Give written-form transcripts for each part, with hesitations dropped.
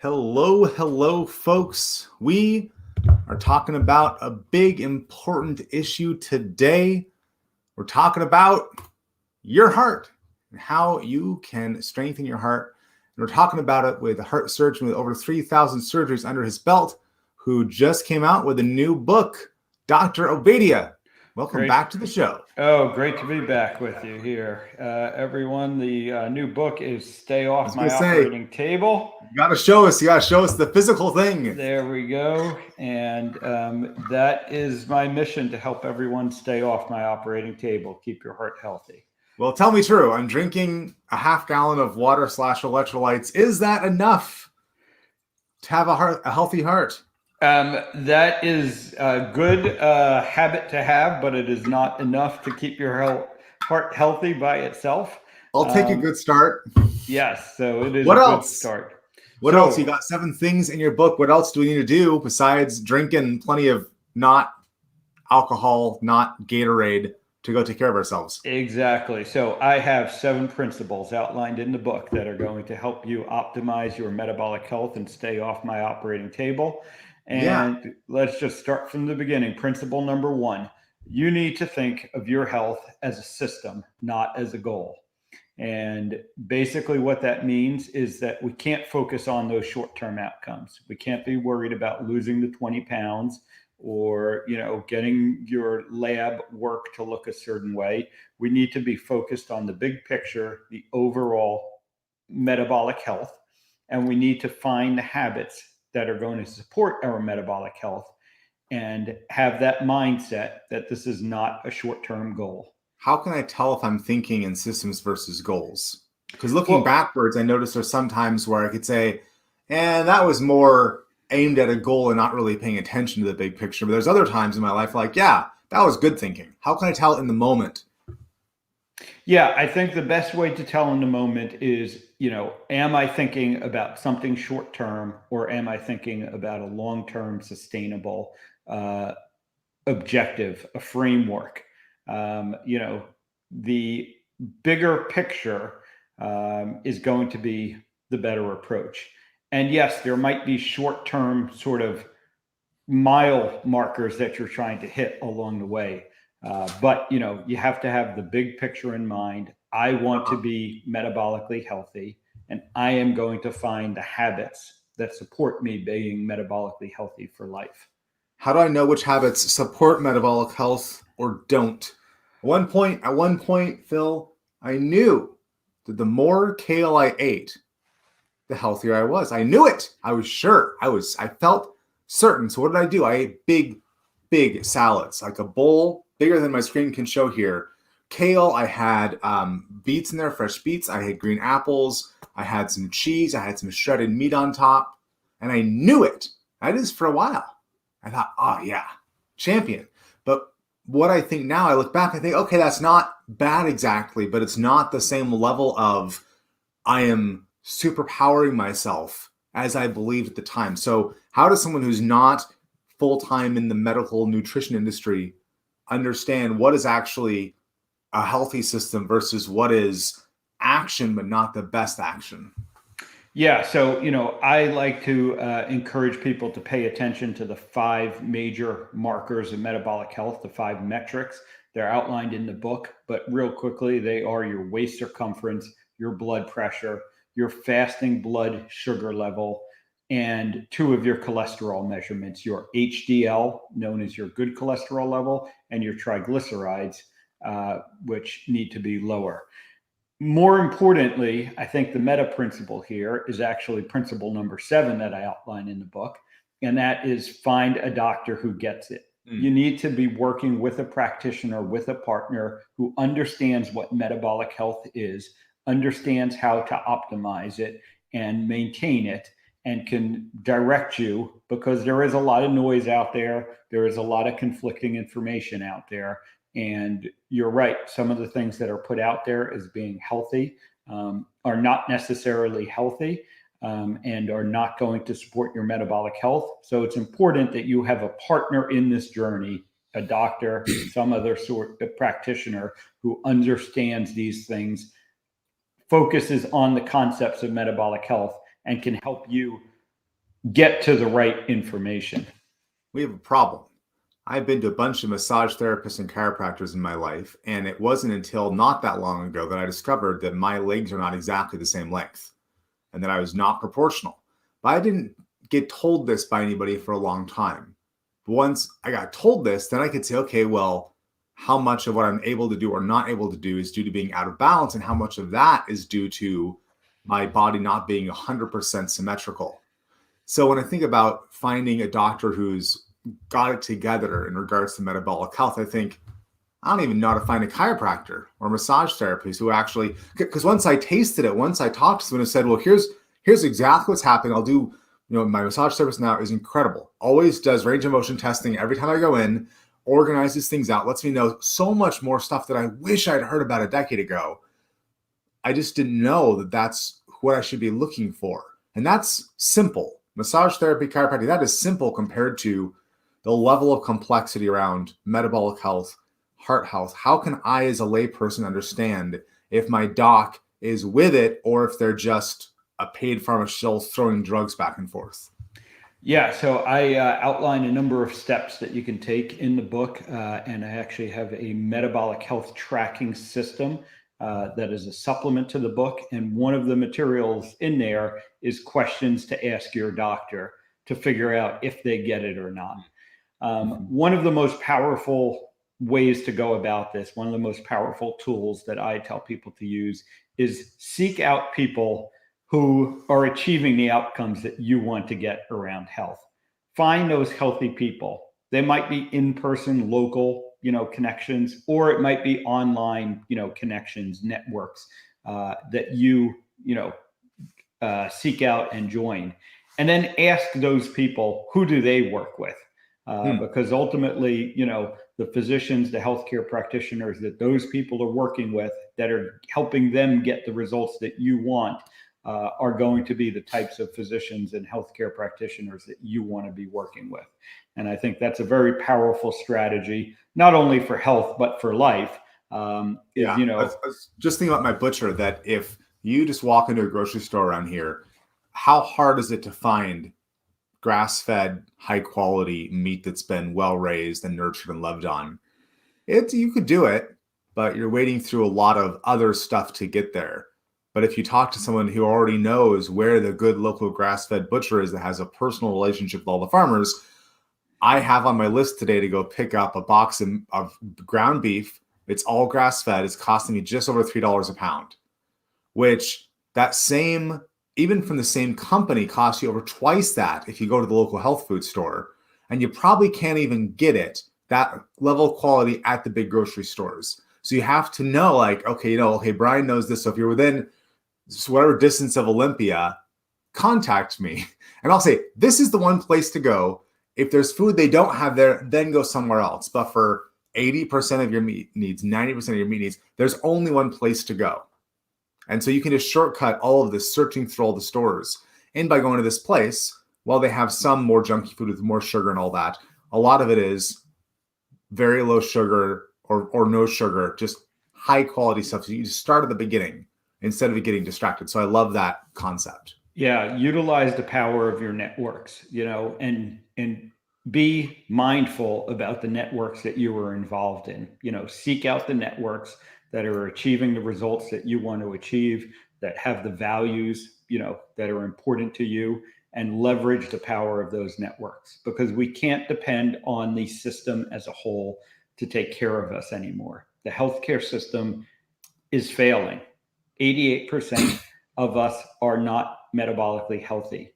Hello, folks. We are talking about a big, important issue today. We're talking about your heart and how you can strengthen your heart. And we're talking about it with a heart surgeon with over 3,000 surgeries under his belt, who just came out with a new book, Dr. Ovadia. Welcome back to the show. Oh, great to be back with you here. Everyone, the new book is Stay Off My Operating Table. You got to show us the physical thing. There we go. And that is my mission, to help everyone stay off my operating table, keep your heart healthy. Well, tell me true. I'm drinking a half gallon of water / electrolytes. Is that enough to have a healthy heart? That is a good habit to have, but it is not enough to keep your heart healthy by itself. I'll take a good start. Yes, so it is good start. What else? You got 7 things in your book. What else do we need to do besides drinking plenty of not alcohol, not Gatorade, to go take care of ourselves? Exactly. So I have 7 principles outlined in the book that are going to help you optimize your metabolic health and stay off my operating table. And let's just start from the beginning. Principle number 1, you need to think of your health as a system, not as a goal. And basically what that means is that we can't focus on those short-term outcomes. We can't be worried about losing the 20 pounds or, getting your lab work to look a certain way. We need to be focused on the big picture, the overall metabolic health, and we need to find the habits that are going to support our metabolic health and have that mindset that this is not a short-term goal. How can I tell if I'm thinking in systems versus goals? Because looking backwards, I noticed there's some times where I could say, that was more aimed at a goal and not really paying attention to the big picture. But there's other times in my life like, that was good thinking. How can I tell in the moment? Yeah, I think the best way to tell in the moment is, am I thinking about something short term, or am I thinking about a long-term sustainable objective, a framework? The bigger picture is going to be the better approach. And yes, there might be short-term sort of mile markers that you're trying to hit along the way. But, you have to have the big picture in mind. I want to be metabolically healthy, and I am going to find the habits that support me being metabolically healthy for life. How do I know which habits support metabolic health or don't? At one point, Phil, I knew that the more kale I ate, the healthier I was. I knew it. I was sure. I felt certain. So what did I do? I ate big salads, like a bowl bigger than my screen can show here. Kale, I had beets in there, fresh beets. I had green apples. I had some cheese. I had some shredded meat on top. And I knew it. I did this for a while. I thought, champion. But what I think now, I look back, I think, okay, that's not bad exactly, but it's not the same level of I am superpowering myself as I believed at the time. So how does someone who's not full-time in the medical nutrition industry understand what is actually a healthy system versus what is action but not the best action? Yeah, so I like to encourage people to pay attention to the 5 major markers of metabolic health, the 5 metrics. They're outlined in the book, but real quickly, they are your waist circumference, your blood pressure, your fasting blood sugar level, and 2 of your cholesterol measurements, your HDL, known as your good cholesterol level, and your triglycerides, which need to be lower. More importantly, I think the meta principle here is actually principle number 7 that I outline in the book, and that is find a doctor who gets it. You need to be working with a practitioner, with a partner who understands what metabolic health is, understands how to optimize it and maintain it, and can direct you, because there is a lot of noise out there. There is a lot of conflicting information out there. And you're right. Some of the things that are put out there as being healthy are not necessarily healthy and are not going to support your metabolic health. So it's important that you have a partner in this journey, a doctor, some other sort of practitioner who understands these things, focuses on the concepts of metabolic health, and can help you get to the right information. We have a problem. I've been to a bunch of massage therapists and chiropractors in my life, and it wasn't until not that long ago that I discovered that my legs are not exactly the same length and that I was not proportional. But I didn't get told this by anybody for a long time. But once I got told this, then I could say, okay, well, how much of what I'm able to do or not able to do is due to being out of balance, and how much of that is due to my body not being 100% symmetrical. So when I think about finding a doctor who's got it together in regards to metabolic health, I think I don't even know how to find a chiropractor or massage therapist who actually, because once I tasted it, once I talked to someone and said, well, here's exactly what's happening. I'll do, my massage therapist now is incredible. Always does range of motion testing every time I go in, organizes things out, lets me know so much more stuff that I wish I'd heard about a decade ago. I just didn't know that that's what I should be looking for. And that's simple. Massage therapy, chiropractic, that is simple compared to the level of complexity around metabolic health, heart health. How can I, as a layperson, understand if my doc is with it or if they're just a paid pharmacist throwing drugs back and forth? Yeah, so I outline a number of steps that you can take in the book, and I actually have a metabolic health tracking system that is a supplement to the book. And one of the materials in there is questions to ask your doctor to figure out if they get it or not. One of the most powerful ways to go about this, one of the most powerful tools that I tell people to use is seek out people who are achieving the outcomes that you want to get around health. Find those healthy people. They might be in-person, local, connections, or it might be online, connections, networks that you seek out and join. And then ask those people, who do they work with? Because ultimately, the physicians, the healthcare practitioners that those people are working with that are helping them get the results that you want are going to be the types of physicians and healthcare practitioners that you want to be working with. And I think that's a very powerful strategy, not only for health, but for life. I was just thinking about my butcher, that if you just walk into a grocery store around here, how hard is it to find grass-fed, high-quality meat that's been well-raised and nurtured and loved on? You could do it, but you're wading through a lot of other stuff to get there. But if you talk to someone who already knows where the good local grass-fed butcher is that has a personal relationship with all the farmers, I have on my list today to go pick up a box of ground beef. It's all grass-fed. It's costing me just over $3 a pound, which that same, even from the same company, costs you over twice that if you go to the local health food store. And you probably can't even get it, that level of quality, at the big grocery stores. So you have to know, like, okay, Brian knows this. So if you're within whatever distance of Olympia, contact me. And I'll say, this is the one place to go. If there's food they don't have there, then go somewhere else. But for 80% of your meat needs, 90% of your meat needs, there's only one place to go. And so you can just shortcut all of this searching through all the stores. And by going to this place, while they have some more junky food with more sugar and all that, a lot of it is very low sugar or no sugar, just high quality stuff. So you just start at the beginning instead of getting distracted. So I love that concept. Yeah, utilize the power of your networks, and be mindful about the networks that you are involved in. Seek out the networks that are achieving the results that you want to achieve, that have the values, that are important to you, and leverage the power of those networks, because we can't depend on the system as a whole to take care of us anymore. The healthcare system is failing. 88% of us are not metabolically healthy.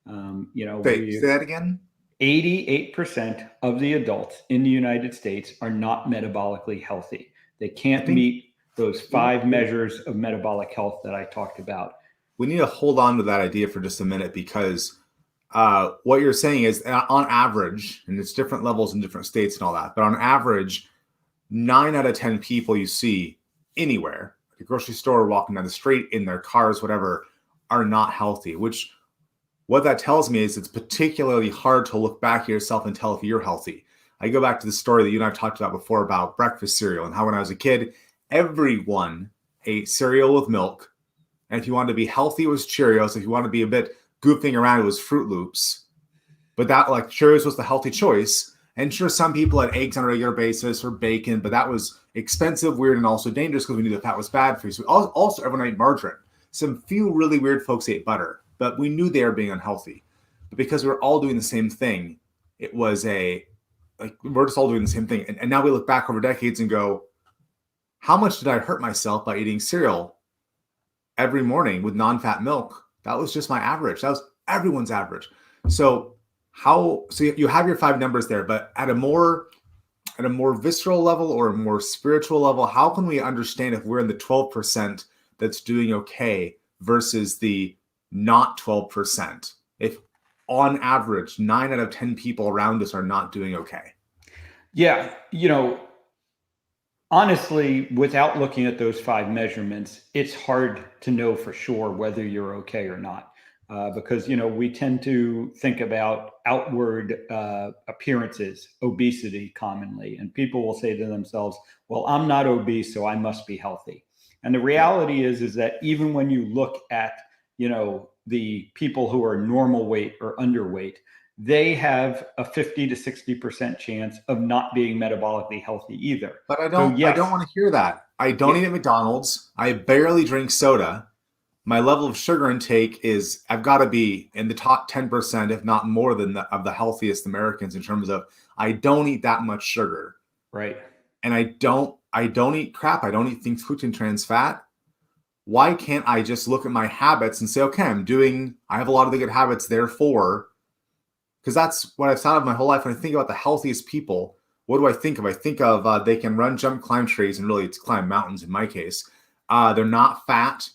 Say that again. 88% of the adults in the United States are not metabolically healthy. They can't meet those 5 measures of metabolic health that I talked about. We need to hold on to that idea for just a minute, because what you're saying is, on average, and it's different levels in different states and all that, but on average, 9 out of 10 people you see anywhere, at the grocery store, walking down the street, in their cars, whatever, are not healthy. Which, what that tells me is it's particularly hard to look back at yourself and tell if you're healthy. I go back to the story that you and I have talked about before about breakfast cereal, and how when I was a kid, everyone ate cereal with milk. And if you wanted to be healthy, it was Cheerios. If you wanted to be a bit goofing around, it was Fruit Loops. But that, like, Cheerios was the healthy choice. And sure, some people had eggs on a regular basis or bacon, but that was expensive, weird, and also dangerous because we knew that fat was bad for you. So also everyone ate margarine. Some few really weird folks ate butter, but we knew they were being unhealthy. But because we were all doing the same thing, it was we're just all doing the same thing. And now we look back over decades and go, how much did I hurt myself by eating cereal every morning with non-fat milk? That was just my average. That was everyone's average. So you have your 5 numbers there, but at a more visceral level or a more spiritual level, how can we understand if we're in the 12% that's doing okay versus the not 12%? If on average, 9 out of 10 people around us are not doing okay. Yeah. Honestly, without looking at those 5 measurements, it's hard to know for sure whether you're okay or not. Because, we tend to think about outward appearances, obesity commonly, and people will say to themselves, well, I'm not obese, so I must be healthy. And the reality is that even when you look at, the people who are normal weight or underweight, they have a 50 to 60% chance of not being metabolically healthy either. But I don't want to hear that. I don't eat at McDonald's. I barely drink soda. My level of sugar intake I've got to be in the top 10%, if not more than of the healthiest Americans in terms of I don't eat that much sugar. Right. And I don't eat crap. I don't eat things cooked in trans fat. Why can't I just look at my habits and say, okay, I have a lot of the good habits, therefore, because that's what I've thought of my whole life. When I think about the healthiest people, what do I think of? I think of they can run, jump, climb trees, and really it's climb mountains in my case. They're not fat.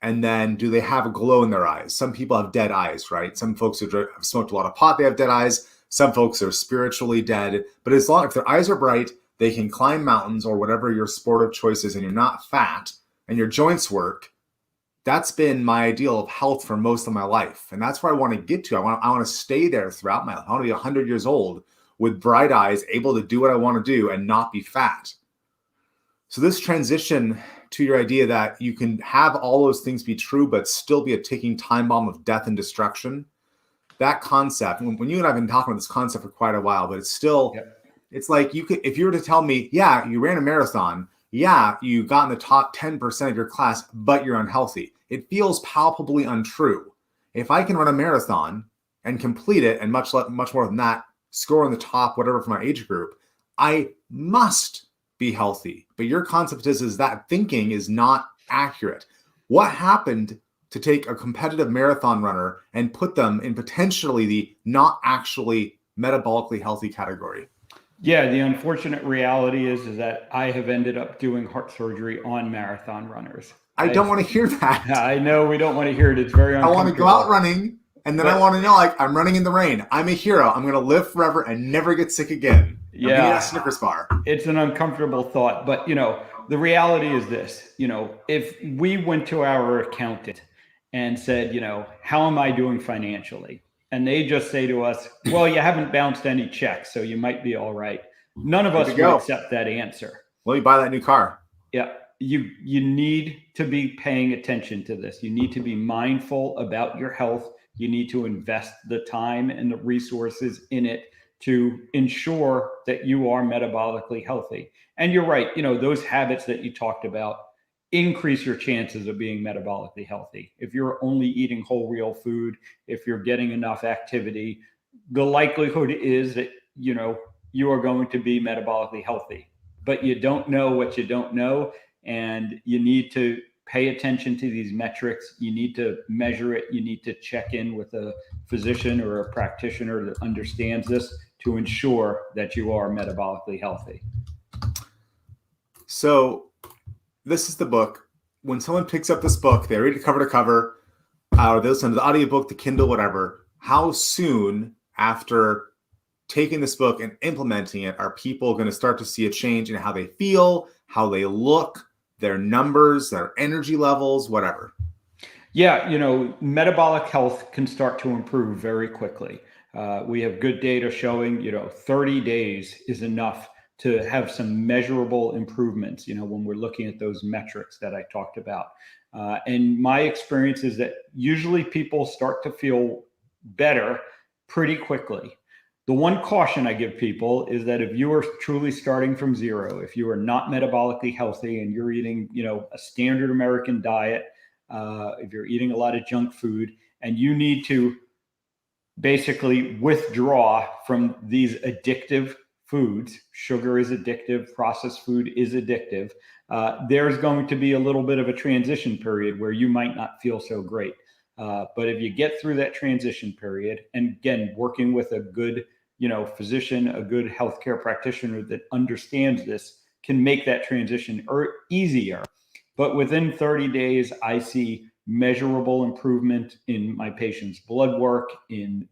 And then do they have a glow in their eyes? Some people have dead eyes, right? Some folks who have smoked a lot of pot, they have dead eyes. Some folks are spiritually dead. But if their eyes are bright, they can climb mountains or whatever your sport of choice is, and you're not fat, and your joints work. That's been my ideal of health for most of my life. And that's where I want to get to. I want to stay there throughout my life. I want to be 100 years old with bright eyes, able to do what I want to do and not be fat. So this transition to your idea that you can have all those things be true, but still be a ticking time bomb of death and destruction. That concept, when you and I have been talking about this concept for quite a while, but it's still, It's like if you were to tell me, yeah, you ran a marathon, yeah, you got in the top 10% of your class, but you're unhealthy. It feels palpably untrue. If I can run a marathon and complete it, and much more than that, score in the top, whatever, for my age group, I must be healthy. But your concept is that thinking is not accurate. What happened to take a competitive marathon runner and put them in potentially the not actually metabolically healthy category? Yeah, the unfortunate reality is that I have ended up doing heart surgery on marathon runners. I don't want to hear that. I know we don't want to hear it. It's very uncomfortable. I want to go out running, and then I want to know, like, I'm running in the rain. I'm a hero. I'm going to live forever and never get sick again. Yeah. I'm a Snickers bar. It's an uncomfortable thought, but the reality is this. If we went to our accountant and said, how am I doing financially? And they just say to us, well, you haven't bounced any checks, so you might be all right. None of us would accept that answer. Well, you buy that new car. Yeah. You need to be paying attention to this. You need to be mindful about your health. You need to invest the time and the resources in it to ensure that you are metabolically healthy. And you're right, those habits that you talked about increase your chances of being metabolically healthy. If you're only eating whole real food, if you're getting enough activity, the likelihood is that, you are going to be metabolically healthy. But you don't know what you don't know, and you need to pay attention to these metrics. You need to measure it. You need to check in with a physician or a practitioner that understands this to ensure that you are metabolically healthy. So this is the book. When someone picks up this book, they read it cover to cover, or they listen to the audiobook, the Kindle, whatever. How soon after taking this book and implementing it are people going to start to see a change in how they feel, how they look, their numbers, their energy levels, whatever? Yeah, metabolic health can start to improve very quickly. We have good data showing, 30 days is enough to have some measurable improvements, when we're looking at those metrics that I talked about. And my experience is that usually people start to feel better pretty quickly. The one caution I give people is that if you are truly starting from zero, if you are not metabolically healthy and you're eating, a standard American diet, if you're eating a lot of junk food and you need to basically withdraw from these addictive foods, sugar is addictive, processed food is addictive, there's going to be a little bit of a transition period where you might not feel so great. But if you get through that transition period, and again, working with a good, physician, a good healthcare practitioner that understands this can make that transition easier. But within 30 days, I see measurable improvement in my patient's blood work, in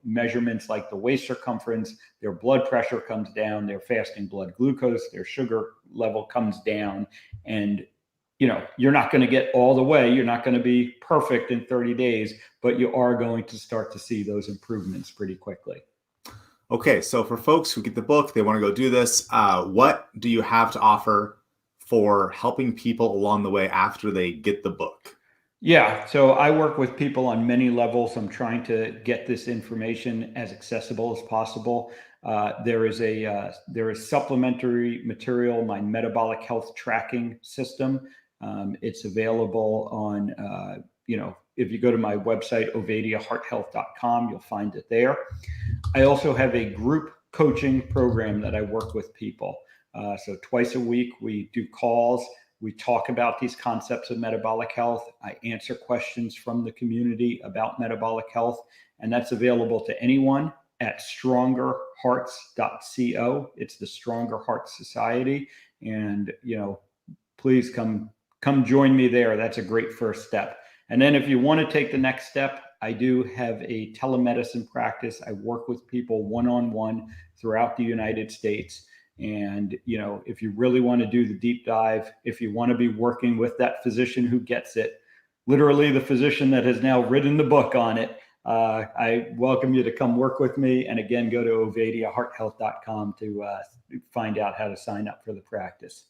measurements like the waist circumference, their blood pressure comes down, their fasting blood glucose, their sugar level comes down. And you're not going to get all the way, you're not going to be perfect in 30 days, but you are going to start to see those improvements pretty quickly. Okay, so for folks who get the book, they want to go do this, what do you have to offer for helping people along the way after they get the book? Yeah, so I work with people on many levels. I'm trying to get this information as accessible as possible. There is supplementary material, my metabolic health tracking system. It's available on, if you go to my website, ovadiahearthealth.com, you'll find it there. I also have a group coaching program that I work with people. So twice a week, we do calls. We talk about these concepts of metabolic health. I answer questions from the community about metabolic health, and that's available to anyone at strongerhearts.co. It's the Stronger Heart Society, and please come join me there. That's a great first step. And then if you want to take the next step, I do have a telemedicine practice. I work with people one-on-one throughout the United States. And, if you really want to do the deep dive, if you want to be working with that physician who gets it, literally the physician that has now written the book on it, I welcome you to come work with me. And again, go to ovadiahearthealth.com to find out how to sign up for the practice.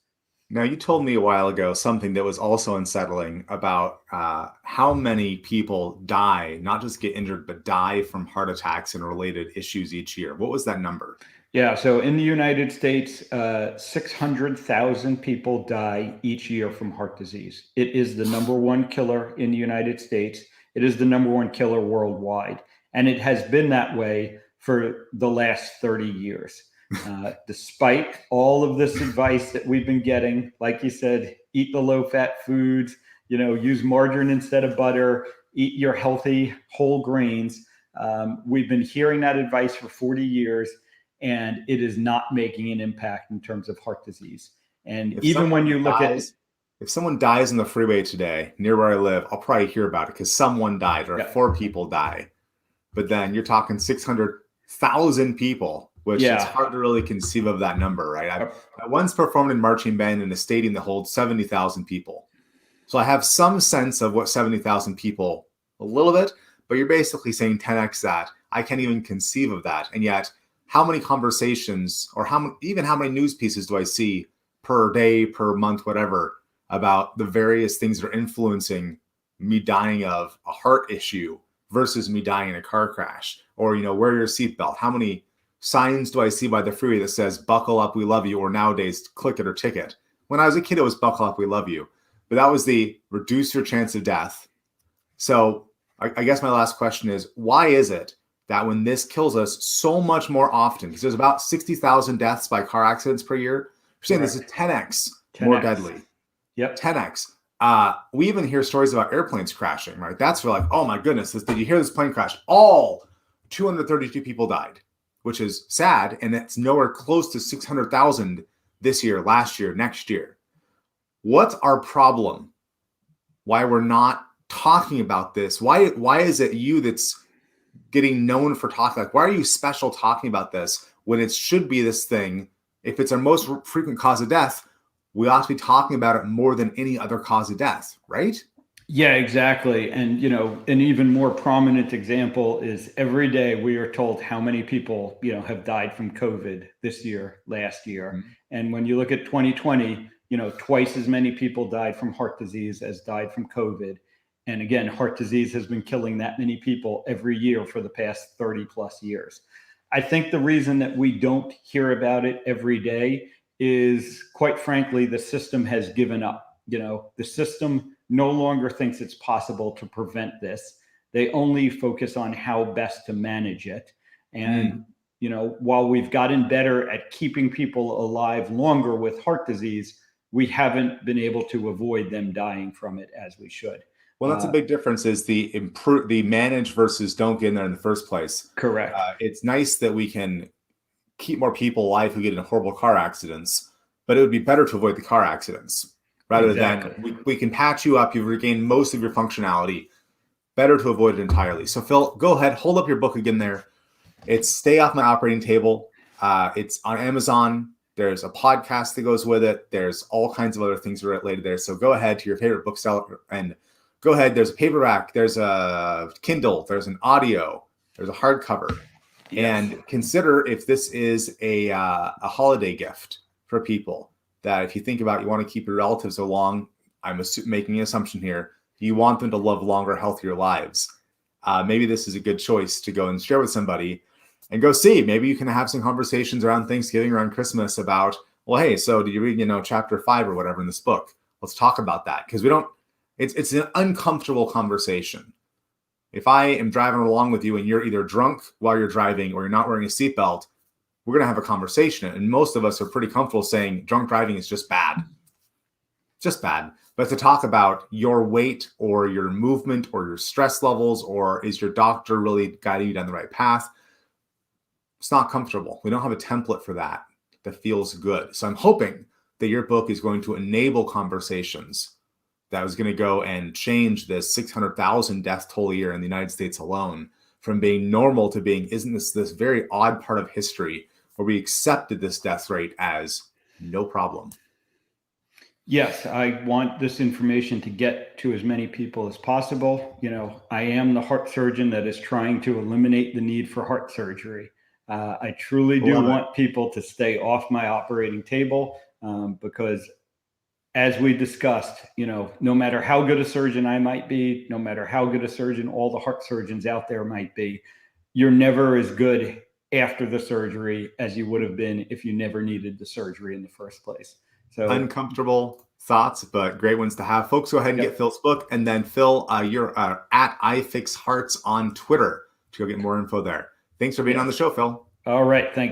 Now, you told me a while ago something that was also unsettling about how many people die, not just get injured, but die from heart attacks and related issues each year. What was that number? Yeah, so in the United States, 600,000 people die each year from heart disease. It is the number one killer in the United States. It is the number one killer worldwide. And it has been that way for the last 30 years. Despite all of this advice that we've been getting, like you said, eat the low-fat foods, use margarine instead of butter, eat your healthy whole grains. We've been hearing that advice for 40 years. And it is not making an impact in terms of heart disease. And even when you look at if someone dies on the freeway today near where I live, I'll probably hear about it because someone died or 4 people die. But then you're talking 600,000 people, which it's hard to really conceive of that number, right? I once performed in marching band in a stadium that holds 70,000 people. So I have some sense of what 70,000 people, a little bit, but you're basically saying 10x that. I can't even conceive of that. And yet, how many conversations or how many news pieces do I see per day, per month, whatever, about the various things that are influencing me dying of a heart issue versus me dying in a car crash? Or, wear your seatbelt. How many signs do I see by the freeway that says, buckle up, we love you, or nowadays, click it or ticket? When I was a kid, it was buckle up, we love you. But that was the reduce your chance of death. So I guess my last question is, why is it that when this kills us so much more often, because there's about 60,000 deaths by car accidents per year, you're saying this is 10x more deadly. Yep. 10x. We even hear stories about airplanes crashing, right? That's for like, oh my goodness, did you hear this plane crash? All 232 people died, which is sad. And it's nowhere close to 600,000 this year, last year, next year. What's our problem? Why we're not talking about this? Why is it you that's getting known for talking? Like, why are you special talking about this when it should be this thing? If it's our most frequent cause of death, we ought to be talking about it more than any other cause of death, right? Yeah, exactly. And, an even more prominent example is every day we are told how many people, have died from COVID this year, last year. Mm-hmm. And when you look at 2020, twice as many people died from heart disease as died from COVID. And again, heart disease has been killing that many people every year for the past 30 plus years. I think the reason that we don't hear about it every day is, quite frankly, the system has given up. The system no longer thinks it's possible to prevent this. They only focus on how best to manage it. And, while we've gotten better at keeping people alive longer with heart disease, we haven't been able to avoid them dying from it as we should. Well, that's a big difference, is the manage versus don't get in there in the first place. Correct. It's nice that we can keep more people alive who get in horrible car accidents, but it would be better to avoid the car accidents rather than we can patch you up. You've regained most of your functionality. Better to avoid it entirely. So Phil, go ahead, hold up your book again there. It's Stay Off My Operating Table. It's on Amazon. There's a podcast that goes with it. There's all kinds of other things related there. So go ahead to your favorite bookseller and go ahead. There's a paperback. There's a Kindle. There's an audio. There's a hardcover. Yes. And consider if this is a holiday gift for people, that if you think about, you want to keep your relatives along. I'm making an assumption here. You want them to live longer, healthier lives. Maybe this is a good choice to go and share with somebody and go see. Maybe you can have some conversations around Thanksgiving, around Christmas about, well, hey, so did you read, chapter 5 or whatever in this book? Let's talk about that. Because it's an uncomfortable conversation. If I am driving along with you and you're either drunk while you're driving or you're not wearing a seatbelt, we're going to have a conversation. And most of us are pretty comfortable saying drunk driving is just bad. Just bad. But to talk about your weight or your movement or your stress levels, or is your doctor really guiding you down the right path? It's not comfortable. We don't have a template for that feels good. So I'm hoping that your book is going to enable conversations that was going to go and change this 600,000 death toll a year in the United States alone, from being normal to being, isn't this very odd part of history where we accepted this death rate as no problem? Yes, I want this information to get to as many people as possible. I am the heart surgeon that is trying to eliminate the need for heart surgery. I truly do want people to stay off my operating table because, as we discussed, no matter how good a surgeon I might be, no matter how good a surgeon all the heart surgeons out there might be, you're never as good after the surgery as you would have been if you never needed the surgery in the first place. So uncomfortable thoughts, but great ones to have. Folks, go ahead and get Phil's book. And then Phil, you're at iFixHearts on Twitter to go get more info there. Thanks for being on the show, Phil. All right. Thank you.